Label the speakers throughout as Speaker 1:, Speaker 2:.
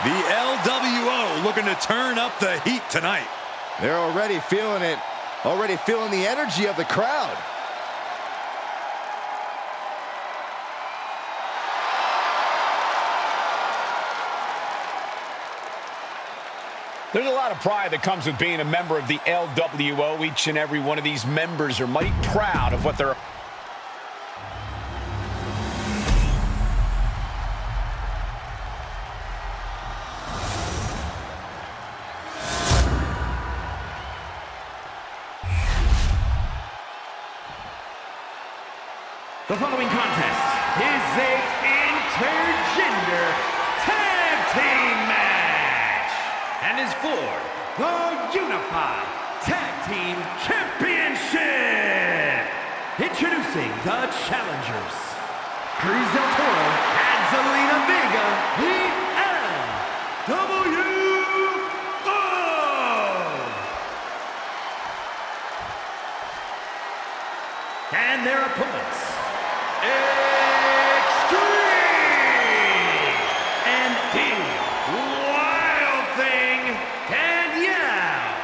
Speaker 1: The LWO looking to turn up the heat tonight.
Speaker 2: They're already feeling it. Already feeling the energy of the crowd.
Speaker 3: There's a lot of pride that comes with being a member of the LWO. Each and every one of these members are mighty proud of what they're...
Speaker 4: The following contest is a intergender tag team match and is for the Unified Tag Team Championship. Introducing the challengers, Cruz del Toro and Zelina Vega, the LWO. And their opponents, Extreme and the Wild Thing, Danielle.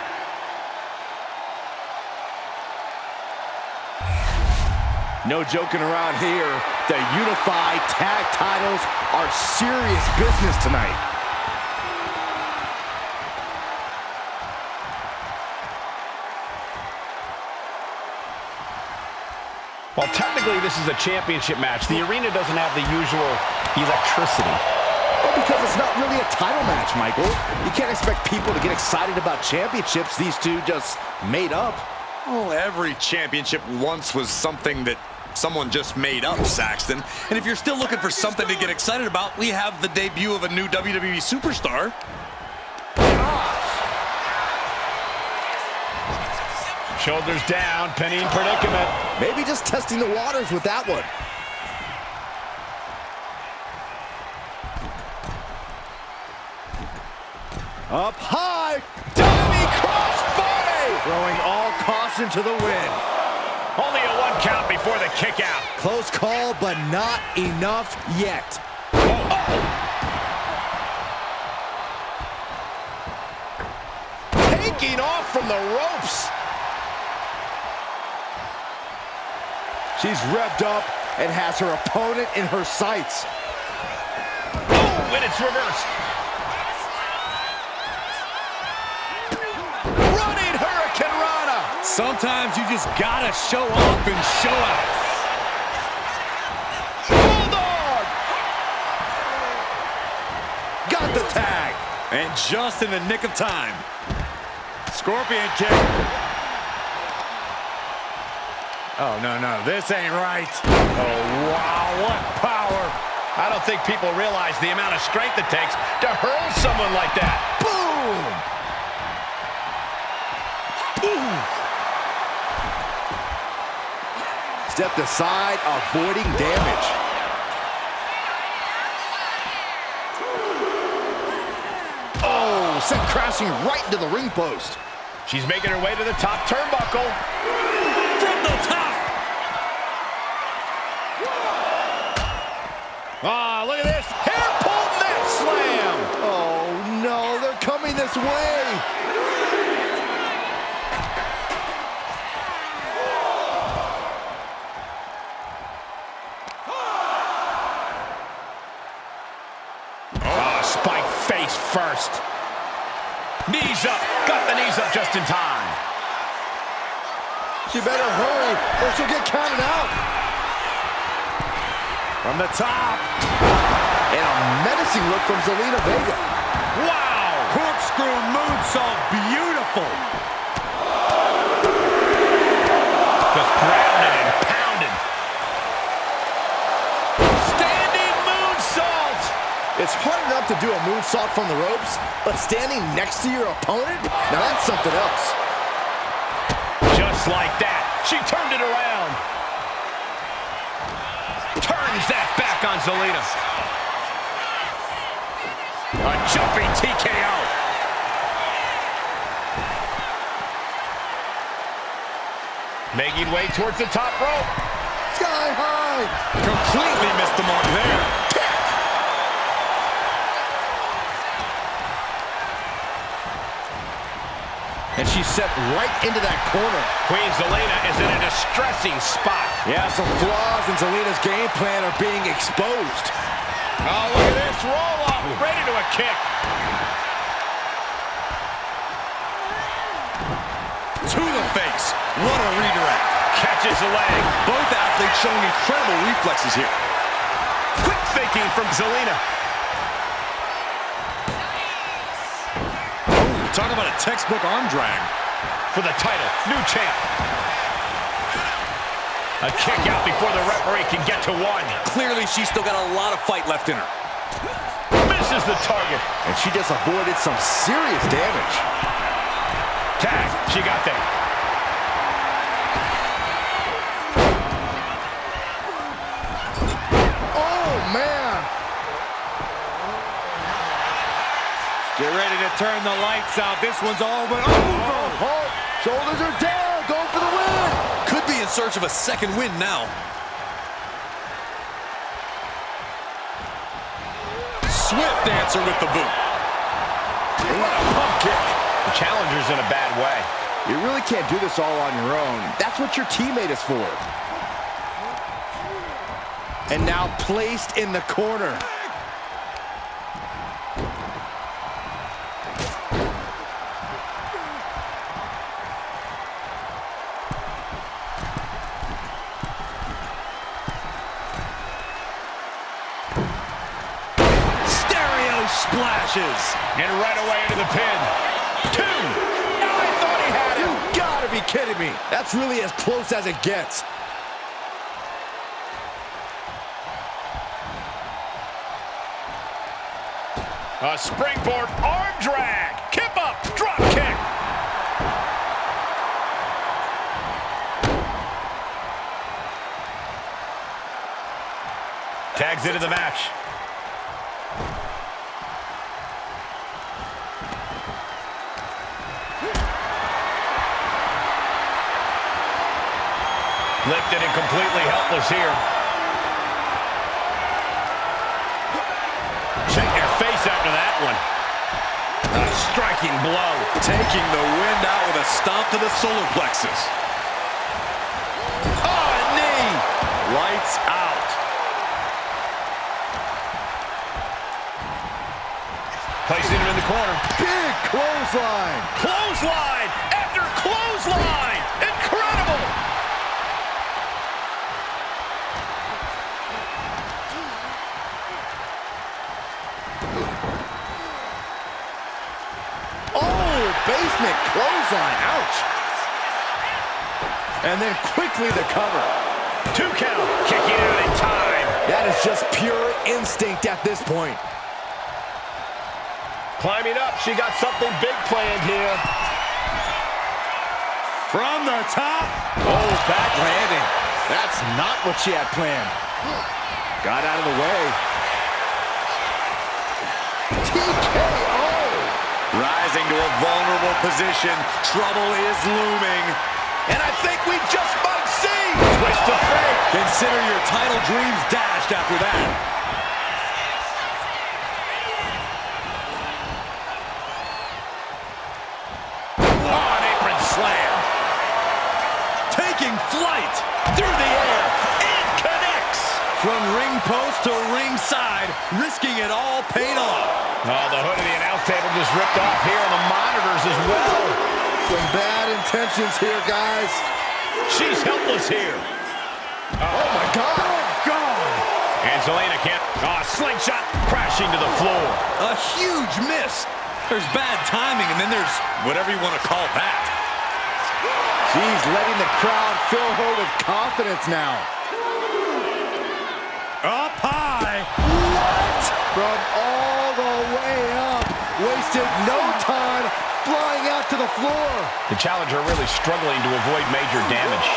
Speaker 2: No joking around here. The Unified Tag titles are serious business tonight.
Speaker 3: Well, technically, this is a championship match. The arena doesn't have the usual electricity.
Speaker 2: Well, because it's not really a title match, Michael. You can't expect people to get excited about championships these two just made up.
Speaker 1: Well, every championship once was something that someone just made up, Saxton. And if you're still looking for something to get excited about, we have the debut of a new WWE superstar.
Speaker 3: Shoulders down, pinning predicament.
Speaker 2: Maybe just testing the waters with that one. Up high, diving crossbody! Throwing all caution to the wind.
Speaker 3: Only a 1 count before the kick out.
Speaker 2: Close call, but not enough yet. Taking off from the ropes. She's revved up and has her opponent in her sights.
Speaker 3: Oh, and it's reversed.
Speaker 2: Running Hurricane Rana.
Speaker 1: Sometimes you just gotta show off and show out.
Speaker 2: Bulldog. Got the tag.
Speaker 1: And just in the nick of time. Scorpion kick. Oh, no, this ain't right.
Speaker 3: Oh, wow, what power. I don't think people realize the amount of strength it takes to hurl someone like that.
Speaker 2: Boom! Ooh. Stepped aside, avoiding damage. Oh, sent crashing right into the ring post.
Speaker 3: She's making her way to the top turnbuckle.
Speaker 1: From the top.
Speaker 2: Ah, look at this. Hair-pulled neck slam. Oh, no, they're coming this way.
Speaker 3: Oh, spike face first. Knees up. Got the knees up just in time.
Speaker 2: She better hurry or she'll get counted out. From the top. And a menacing look from Zelina Vega.
Speaker 1: Wow! Corkscrew moonsault, beautiful.
Speaker 3: Just grounded and pounded.
Speaker 1: Standing moonsault.
Speaker 2: It's hard enough to do a moonsault from the ropes, but standing next to your opponent? Now that's something else.
Speaker 3: Just like that. She turned it around. Turns that back on Zelina. A jumping TKO. Making way towards the top rope.
Speaker 2: Sky high.
Speaker 1: Completely missed the mark there.
Speaker 2: And she's set right into that corner.
Speaker 3: Queen Zelina is in a distressing spot.
Speaker 2: Yeah, some flaws in Zelina's game plan are being exposed.
Speaker 3: Oh, look at this roll up, right into a kick.
Speaker 1: To the face. What a redirect.
Speaker 3: Catches the leg.
Speaker 1: Both athletes showing incredible reflexes here.
Speaker 3: Quick thinking from Zelina.
Speaker 1: Oh, talk about a textbook arm drag.
Speaker 3: For the title, new champ. A kick out before the referee can get to one.
Speaker 1: Clearly, she's still got a lot of fight left in her.
Speaker 3: Misses the target.
Speaker 2: And she just avoided some serious damage.
Speaker 3: Tag, she got that.
Speaker 2: Oh, man.
Speaker 1: Get ready to turn the lights out. This one's all but over.
Speaker 2: Oh, shoulders are down. Going for the win.
Speaker 1: Could be in search of a second win now. Swift answer with the boot.
Speaker 2: What a pump kick.
Speaker 3: The challenger's in a bad way.
Speaker 2: You really can't do this all on your own. That's what your teammate is for. And now placed in the corner.
Speaker 1: Splashes.
Speaker 3: And right away into the pin. 2. Now I thought he had it.
Speaker 2: You gotta be kidding me. That's really as close as it gets.
Speaker 3: A springboard arm drag. Kip up. Drop kick. Tags into the match. Lifted and completely helpless here. Check your face after that one. A striking blow.
Speaker 1: Taking the wind out with a stomp to the solar plexus. Oh, a knee. Lights out.
Speaker 3: Placing him in the corner.
Speaker 2: Big clothesline.
Speaker 3: Clothesline after clothesline. Incredible.
Speaker 2: Basement clothesline, ouch. And then quickly the cover.
Speaker 3: 2 count, kicking out in time.
Speaker 2: That is just pure instinct at this point.
Speaker 3: Climbing up, she got something big planned here.
Speaker 1: From the top.
Speaker 2: Oh, back landing. That's not what she had planned. Got out of the way. TKO.
Speaker 1: Rising to a vulnerable position. Trouble is looming. And I think we just might see.
Speaker 3: Twist of fate.
Speaker 1: Consider your title dreams dashed after that. Oh, an apron slam. Taking flight through the air. It connects. From ring post to ringside, risking it all paid off.
Speaker 3: Oh, the hood of the announce table just ripped off here on the monitors as well.
Speaker 2: Some bad intentions here, guys.
Speaker 3: She's helpless here.
Speaker 2: Oh, my God. Oh, God.
Speaker 3: And Zelina can't. Oh, slingshot crashing to the floor.
Speaker 1: A huge miss. There's bad timing, and then there's whatever you want to call that.
Speaker 2: She's letting the crowd fill her with confidence now.
Speaker 1: Up high.
Speaker 2: What? From all the way up. Wasted no time flying out to the floor.
Speaker 3: The challenger really struggling to avoid major damage.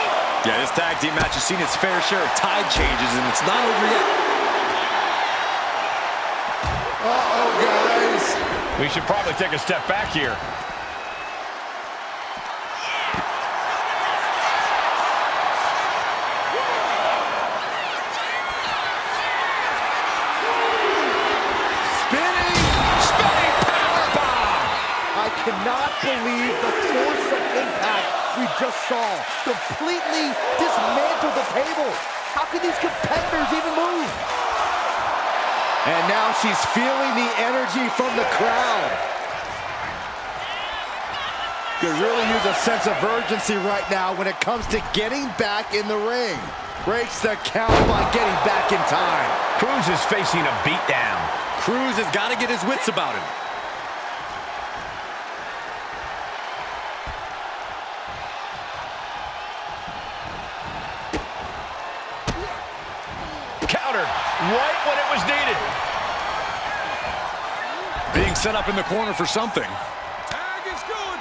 Speaker 1: Yeah, this tag team match has seen its fair share of tide changes, and it's not over yet.
Speaker 2: Uh-oh, guys.
Speaker 3: We should probably take a step back here.
Speaker 2: cannot believe the force of impact we just saw. Completely dismantled the table. How can these competitors even move? And now she's feeling the energy from the crowd. Could really use a sense of urgency right now when it comes to getting back in the ring. Breaks the count by getting back in time.
Speaker 3: Cruz is facing a beatdown.
Speaker 1: Cruz has got to get his wits about him.
Speaker 3: Countered right when it was needed.
Speaker 1: Being set up in the corner for something.
Speaker 5: Tag is good.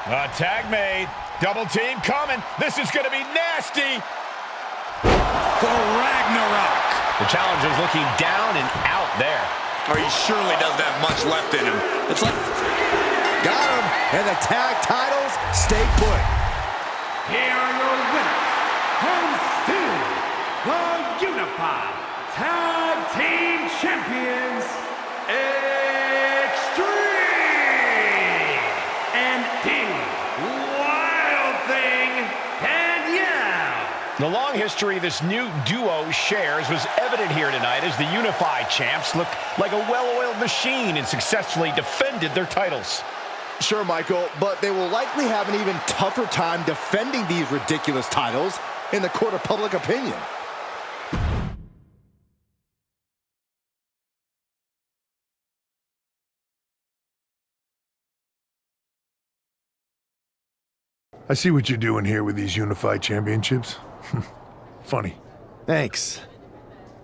Speaker 3: A tag made. Double team coming. This is going to be nasty.
Speaker 1: For Ragnarok.
Speaker 3: The challenger's looking down and out there.
Speaker 1: Oh, he surely doesn't have much left in him. It's like...
Speaker 2: Got him. And the tag titles stay put.
Speaker 4: Here are your winners, and still the Unified Tag Team Champions, Extreme, and the Wild Thing, Danielle.
Speaker 3: The long history this new duo shares was evident here tonight as the Unified Champs looked like a well-oiled machine and successfully defended their titles.
Speaker 2: Sure, Michael, but they will likely have an even tougher time defending these ridiculous titles in the court of public opinion.
Speaker 5: I see what you're doing here with these Unified Championships. Funny.
Speaker 6: Thanks.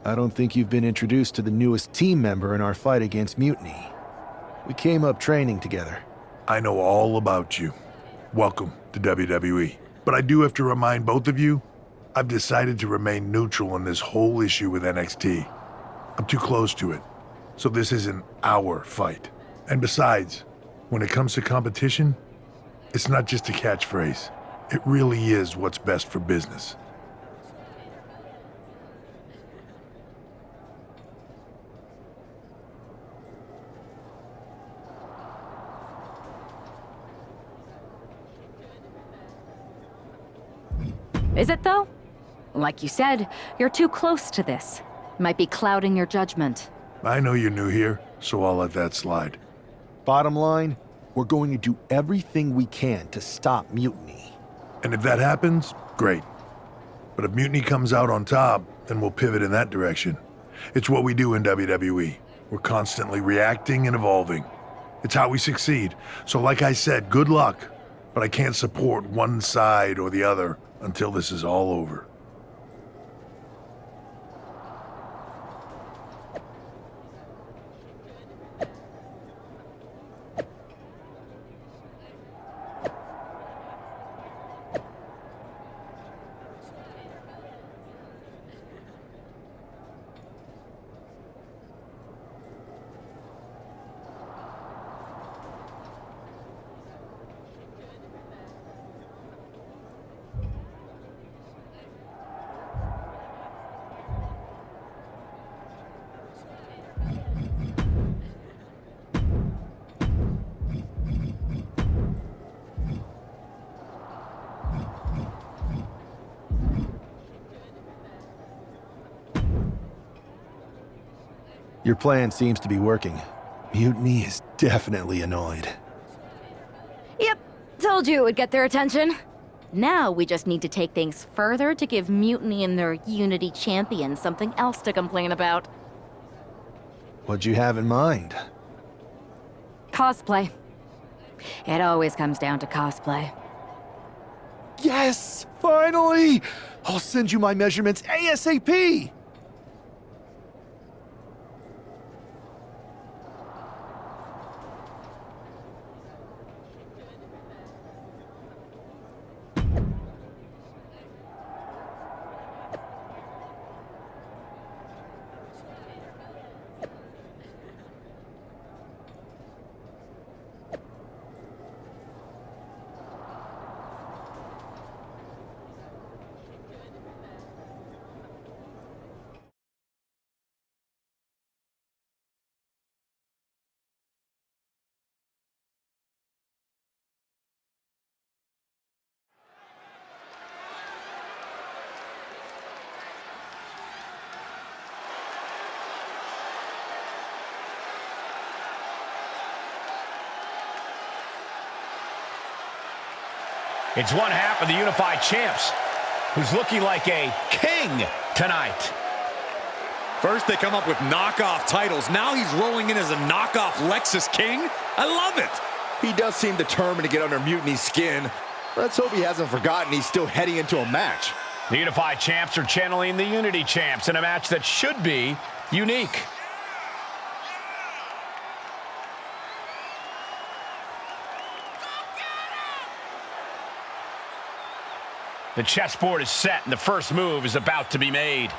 Speaker 6: I don't think you've been introduced to the newest team member in our fight against Mutiny. We came up training together.
Speaker 5: I know all about you. Welcome to WWE. But I do have to remind both of you, I've decided to remain neutral on this whole issue with NXT. I'm too close to it. So this isn't our fight. And besides, when it comes to competition, it's not just a catchphrase. It really is what's best for business.
Speaker 7: Is it, though? Like you said, you're too close to this. Might be clouding your judgment.
Speaker 5: I know you're new here, so I'll let that slide.
Speaker 6: Bottom line, we're going to do everything we can to stop Mutiny.
Speaker 5: And if that happens, great. But if Mutiny comes out on top, then we'll pivot in that direction. It's what we do in WWE. We're constantly reacting and evolving. It's how we succeed. So like I said, good luck. But I can't support one side or the other until this is all over.
Speaker 6: Your plan seems to be working. Mutiny is definitely annoyed.
Speaker 7: Yep, told you it would get their attention. Now we just need to take things further to give Mutiny and their Unity champion something else to complain about.
Speaker 6: What'd you have in mind?
Speaker 7: Cosplay. It always comes down to cosplay.
Speaker 6: Yes! Finally! I'll send you my measurements ASAP!
Speaker 3: It's one half of the Unified Champs, who's looking like a king tonight.
Speaker 1: First they come up with knockoff titles. Now he's rolling in as a knockoff Lexus King. I love it.
Speaker 2: He does seem determined to get under Mutiny's skin. Let's hope he hasn't forgotten he's still heading into a match.
Speaker 3: The Unified Champs are channeling the Unity Champs in a match that should be unique. The chessboard is set and the first move is about to be made.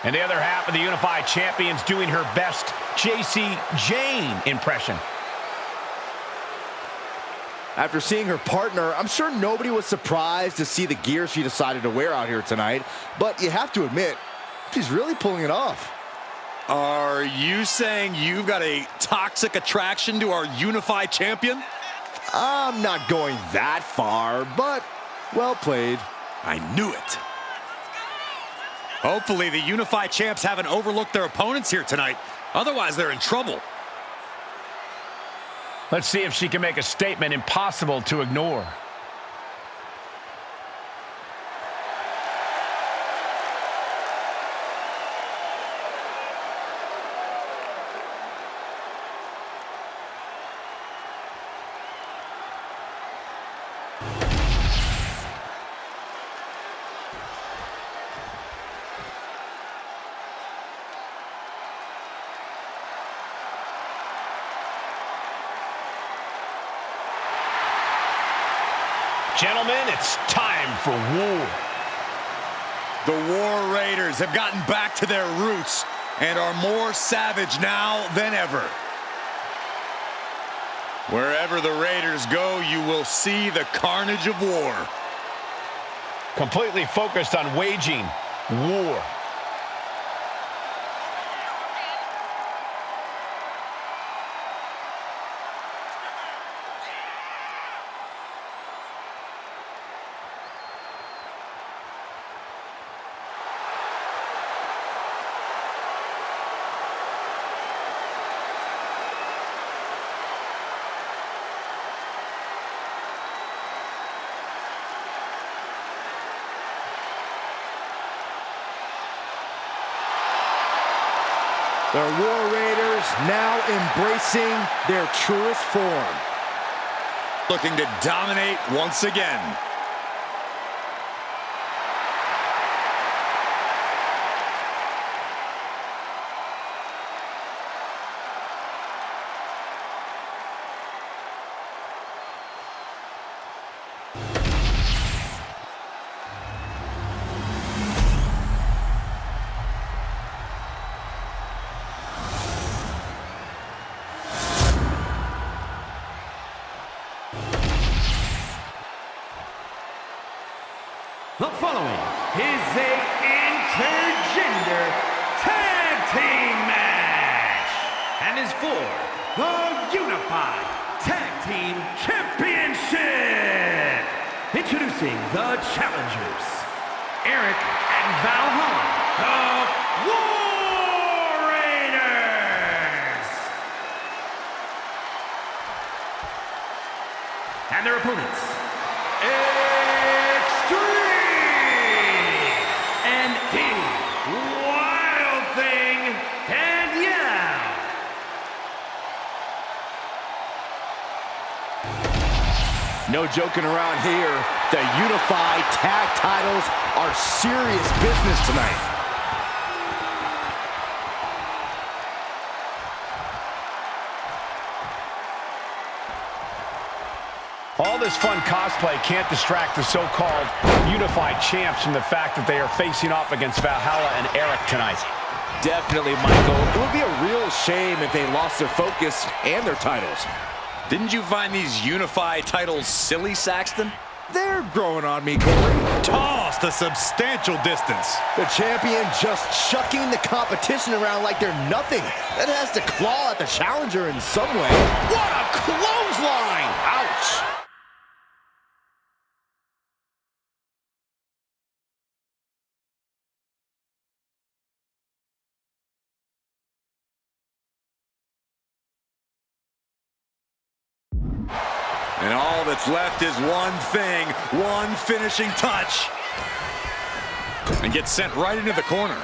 Speaker 3: And the other half of the Unified Champions doing her best Jacy Jane impression.
Speaker 2: After seeing her partner, I'm sure nobody was surprised to see the gear she decided to wear out here tonight. But you have to admit, she's really pulling it off.
Speaker 1: Are you saying you've got a toxic attraction to our Unified Champion?
Speaker 2: I'm not going that far, but well played.
Speaker 1: I knew it. Hopefully the Unified Champs haven't overlooked their opponents here tonight. Otherwise, they're in trouble.
Speaker 3: Let's see if she can make a statement impossible to ignore. Gentlemen, it's time for war.
Speaker 1: The War Raiders have gotten back to their roots and are more savage now than ever. Wherever the Raiders go, you will see the carnage of war.
Speaker 3: Completely focused on waging war.
Speaker 2: The War Raiders now embracing their truest form.
Speaker 1: Looking to dominate once again.
Speaker 4: The following is a intergender tag team match and is for the Unified Tag Team Championship. Introducing the challengers, Eric and Valhalla, the War Raiders. And their opponents, and the Wild Thing, Danielle.
Speaker 2: No joking around here. The Unified Tag titles are serious business tonight.
Speaker 3: All this fun cosplay can't distract the so-called Unified Champs from the fact that they are facing off against Valhalla and Eric tonight.
Speaker 2: Definitely, Michael. It would be a real shame if they lost their focus and their titles.
Speaker 1: Didn't you find these Unified titles silly, Saxton?
Speaker 2: They're growing on me, Corey.
Speaker 1: Tossed a substantial distance.
Speaker 2: The champion just chucking the competition around like they're nothing. That has to claw at the challenger in some way. What a clothesline! Ouch!
Speaker 1: And all that's left is one thing, one finishing touch. And gets sent right into the corner.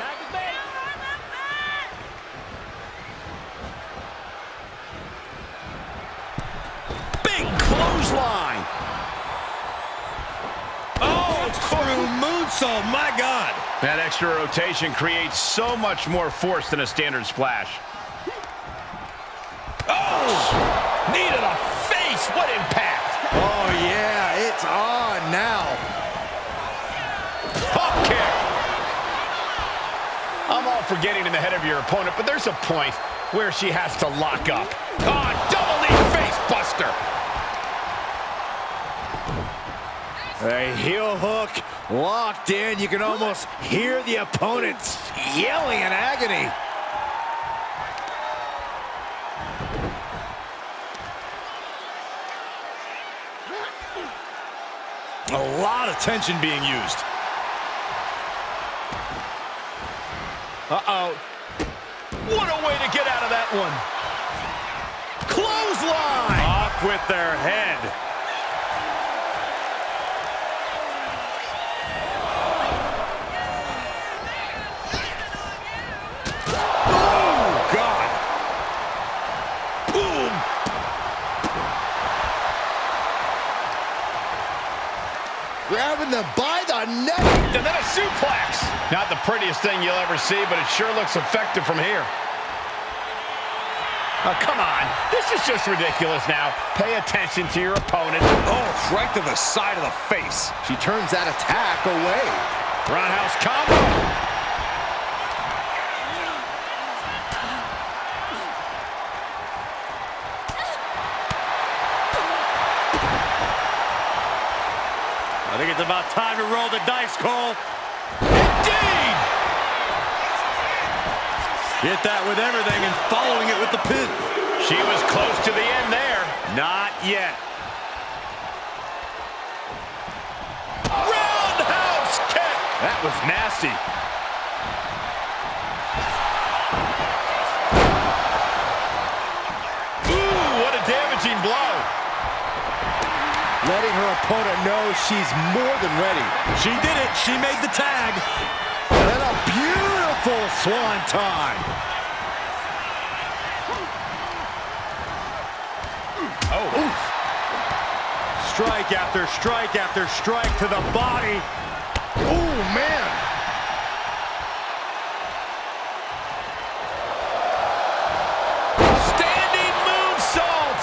Speaker 1: Big clothesline. Oh, through moonsault, my God.
Speaker 3: That extra rotation creates so much more force than a standard splash.
Speaker 1: Oh, knee to the face. What impact.
Speaker 2: Oh, yeah, it's on now.
Speaker 3: Pop kick. I'm all for getting in the head of your opponent, but there's a point where she has to lock up.
Speaker 1: Oh, double knee face buster.
Speaker 2: A heel hook locked in. You can almost hear the opponents yelling in agony.
Speaker 1: A lot of tension being used.
Speaker 3: Uh-oh. What a way to get out of that one.
Speaker 1: Clothesline. Off with their head. Oh, God. Boom.
Speaker 2: Grabbing them by the neck.
Speaker 3: And then a suplex. Not the prettiest thing you'll ever see, but it sure looks effective from here. Oh, come on. This is just ridiculous now. Pay attention to your opponent.
Speaker 1: Oh, right to the side of the face.
Speaker 2: She turns that attack away.
Speaker 1: Roundhouse combo. I think it's about time to roll the dice, Cole. Indeed! Hit that with everything and following it with the pin.
Speaker 3: She was close to the end there.
Speaker 1: Not yet. Roundhouse kick! That was nasty.
Speaker 3: Ooh, what a damaging blow.
Speaker 2: Letting her opponent know she's more than ready.
Speaker 1: She did it. She made the tag.
Speaker 2: And a beautiful swanton.
Speaker 3: Oh.
Speaker 1: Oof. Strike after strike after strike to the body.
Speaker 2: Oh, man.
Speaker 1: Standing moonsault.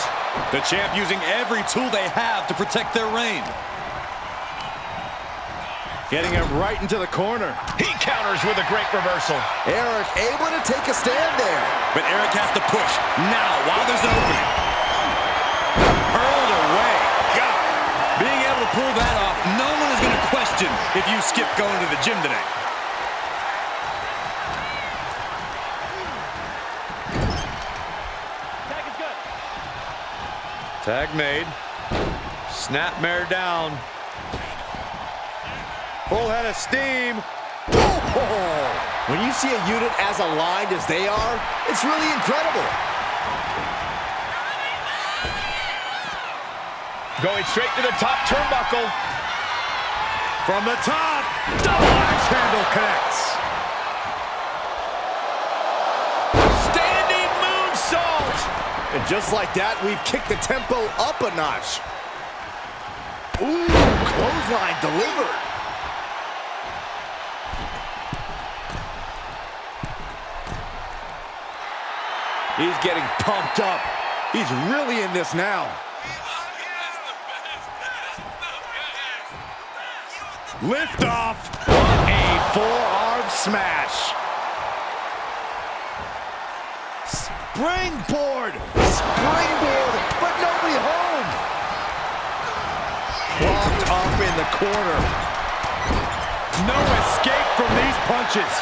Speaker 1: The champ using every tool they have to protect their reign.
Speaker 2: Getting him right into the corner.
Speaker 3: He counters with a great reversal.
Speaker 2: Eric able to take a stand there.
Speaker 1: But Eric has to push now while there's an opening. Hurled away. God. Being able to pull that off, no one is going to question if you skip going to the gym today.
Speaker 4: Tag is good.
Speaker 1: Tag made. Snapmare down. Full head of steam.
Speaker 2: Oh! When you see a unit as aligned as they are, it's really incredible.
Speaker 3: Going straight to the top turnbuckle.
Speaker 1: From the top, double axe handle connects. Standing moonsault.
Speaker 2: And just like that, we've kicked the tempo up a notch. Ooh, clothesline delivered. He's getting pumped up. He's really in this now.
Speaker 1: Lift off.
Speaker 2: A forearm smash. Springboard. Springboard, but nobody home. Blocked up in the corner.
Speaker 1: No escape from these punches.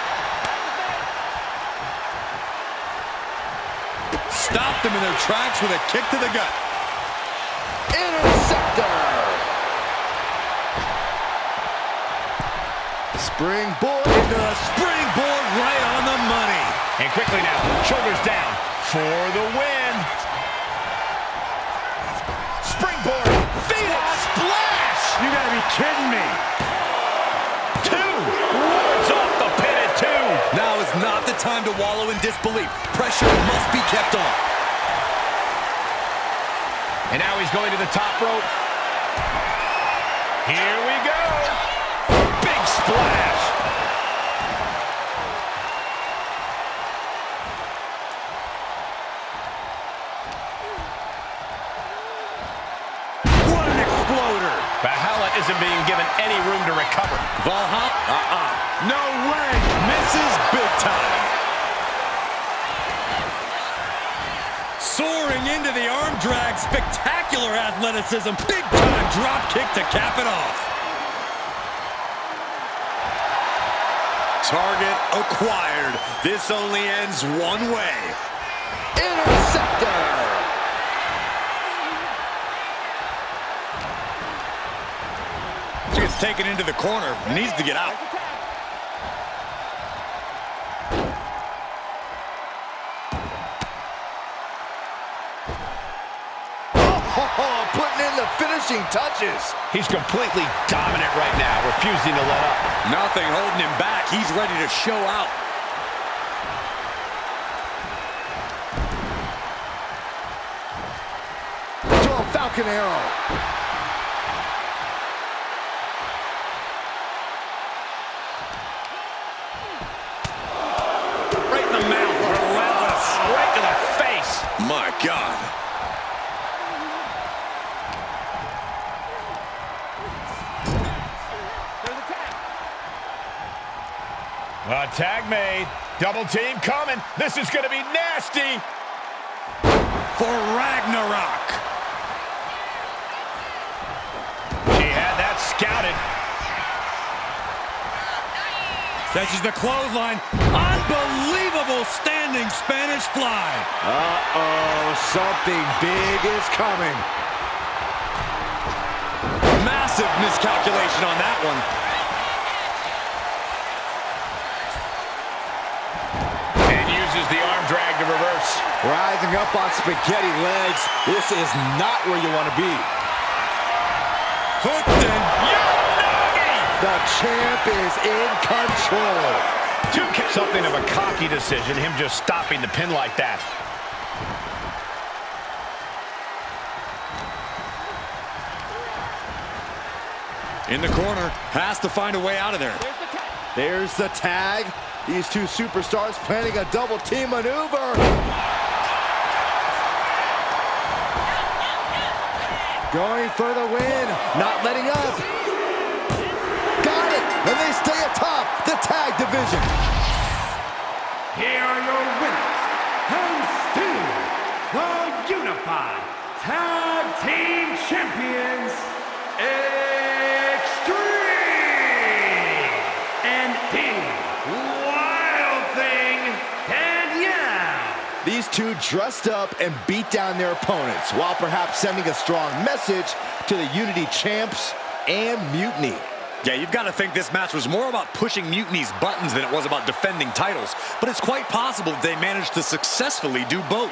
Speaker 1: Stopped them in their tracks with a kick to the gut.
Speaker 2: Interceptor. Springboard into the
Speaker 1: Springboard right on the money.
Speaker 3: And quickly now, shoulders down for the win. Springboard, Phoenix splash!
Speaker 1: You gotta be kidding me.
Speaker 3: 2, wards off the pin at 2.
Speaker 1: Now is not the time to wallow in disbelief. Pressure must be kept on.
Speaker 3: And now he's going to the top rope. Here we go. Big splash.
Speaker 1: What an exploder.
Speaker 3: Valhalla isn't being given any room to recover.
Speaker 1: Valhalla, no way. Misses big time. Soaring into the arm drag. Spectacular athleticism. Big time drop kick to cap it off. Target acquired. This only ends one way.
Speaker 2: interceptor.
Speaker 1: She gets taken into the corner. Needs to get out.
Speaker 2: Oh, putting in the finishing touches.
Speaker 3: He's completely dominant right now, refusing to let up.
Speaker 1: Nothing holding him back. He's ready to show out.
Speaker 2: To a Falcon Arrow.
Speaker 1: Right in the mouth. Relentless.
Speaker 3: Right to the face.
Speaker 1: My God.
Speaker 3: A tag made. Double team coming. This is going to be nasty.
Speaker 1: For Ragnarok.
Speaker 3: She had that scouted.
Speaker 1: Catches the clothesline. Unbelievable standing Spanish fly.
Speaker 2: Uh-oh, something big is coming.
Speaker 1: Massive miscalculation on that one.
Speaker 3: And uses the arm drag to reverse.
Speaker 2: Rising up on spaghetti legs. This is not where you want to be.
Speaker 1: Hooked in.
Speaker 2: The champ is in control.
Speaker 3: Something of a cocky decision, him just stopping the pin like that.
Speaker 1: In the corner. Has to find a way out of there.
Speaker 2: There's the tag. These two superstars planning a double team maneuver. Going for the win. Not letting up. Got it. And they stay atop the tag division.
Speaker 4: Here are your winners, and still the Unified Tag Team Champions, Extreme and Wild Thing Danielle.
Speaker 2: These two dressed up and beat down their opponents, while perhaps sending a strong message to the Unity Champs and Mutiny.
Speaker 1: Yeah, you've got to think this match was more about pushing Mutiny's buttons than it was about defending titles. But it's quite possible that they managed to successfully do both.